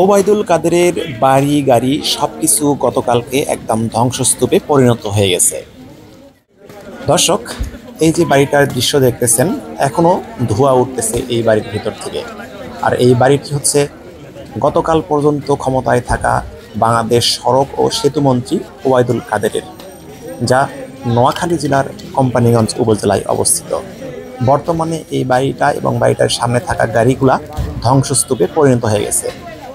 ওবায়দুল কাদেরের বাড়ি গাড়ি সবকিছু গতকালকে একদম ধ্বংসস্তূপে পরিণত হয়ে গেছে। দর্শক, এই যে বাড়িটার দৃশ্য দেখতেছেন, এখনো ধোঁয়া উঠতেছে এই বাড়ির ভিতর থেকে। আর এই বাড়িটি হচ্ছে গতকাল পর্যন্ত ক্ষমতায় থাকা বাংলাদেশ সড়ক ও সেতু মন্ত্রী ওবায়দুল কাদেরের, যা নোয়াখালী জেলার কোম্পানীগঞ্জ উপজেলায় অবস্থিত। বর্তমানে এই বাড়িটা এবং বাড়িটার সামনে থাকা গাড়িগুলা ধ্বংসস্তূপে পরিণত হয়ে গেছে।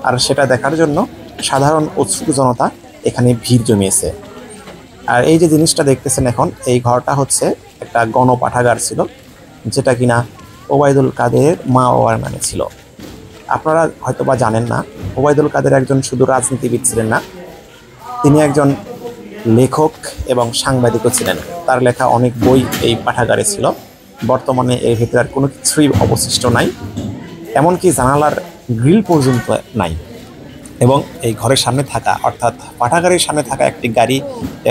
আর সেটা দেখার জন্য সাধারণ উৎসুক জনতা এখানে ভিড় জমিয়েছে। আর এই যে জিনিসটা দেখতেছেন এখন, এই ঘরটা হচ্ছে একটা গণপাঠাগার ছিল, যেটা কিনা ওবায়দুল কাদেরের মা বাবার নামে ছিল। আপনারা হয়তো বা জানেন না, ওবায়দুল কাদের একজন শুধু রাজনীতিবিদ ছিলেন না, তিনি একজন লেখক এবং সাংবাদিকও ছিলেন। তার লেখা অনেক বই এই পাঠাগারে ছিল। বর্তমানে এর ভিতরে আর কোনো কিছুই অবশিষ্ট নাই, এমনকি জানালার গ্রিল পর্যন্ত নাই। এবং এই ঘরের সামনে থাকা, অর্থাৎ পাঠাগারের সামনে থাকা একটি গাড়ি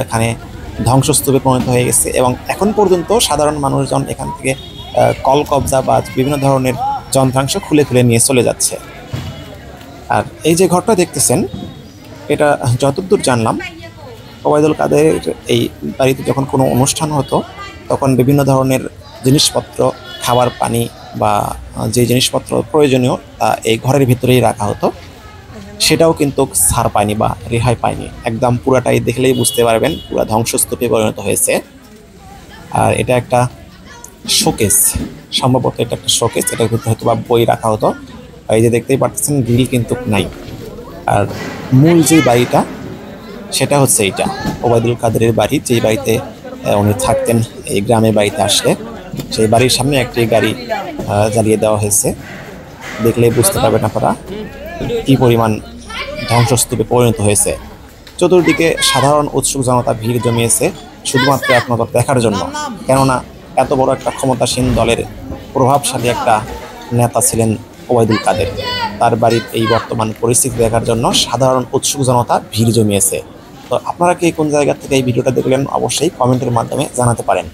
এখানে ধ্বংসস্তূপে পরিণত হয়ে গেছে। এবং এখন পর্যন্ত সাধারণ মানুষজন এখান থেকে কলকবজা বা বিভিন্ন ধরনের যন্ত্রাংশ খুলে খুলে নিয়ে চলে যাচ্ছে। আর এই যে ঘরটা দেখতেছেন, এটা যতদূর জানলাম, ওবায়দুল কাদের এই বাড়িতে যখন কোনো অনুষ্ঠান হতো, তখন বিভিন্ন ধরনের জিনিসপত্র, খাবার পানি বা যে জিনিসপত্র প্রয়োজনীয় তা এই ঘরের ভিতরেই রাখা হতো। সেটাও কিন্তু ছাড় পায়নি বা রেহাই পায়নি। একদম পুরাটাই দেখলেই বুঝতে পারবেন পুরা ধ্বংসস্তূপে পরিণত হয়েছে। আর এটা একটা শোকেস, সম্ভবত এটা একটা শোকেস, এটার ভিতরে হয়তো বা বই রাখা হতো। এই যে দেখতেই পাচ্ছেন, গ্রিল কিন্তু নাই। আর মূল যে বাড়িটা, সেটা হচ্ছে এইটা ওবায়দুল কাদেরের বাড়ি, যেই বাড়িতে উনি থাকতেন এই গ্রামের বাড়িতে আসলে। সেই বাড়ির সামনে একটি গাড়ি জ্বালিয়ে দেওয়া হয়েছে। দেখলেই বুঝতে পারবেন আপনারা কি পরিমাণ ধ্বংসস্তূপে পরিণত হয়েছে। চতুর্দিকে সাধারণ উৎসুক জনতা ভিড় জমিয়েছে শুধুমাত্র একমাত্র দেখার জন্য। কেননা এত বড় একটা ক্ষমতাসীন দলের প্রভাবশালী একটা নেতা ছিলেন ওবায়দুল কাদের। তার বাড়ির এই বর্তমান পরিস্থিতি দেখার জন্য সাধারণ উৎসুক জনতা ভিড় জমিয়েছে। তো আপনারা কি কোন জায়গা থেকে এই ভিডিওটা দেখলেন, অবশ্যই কমেন্টের মাধ্যমে জানাতে পারেন।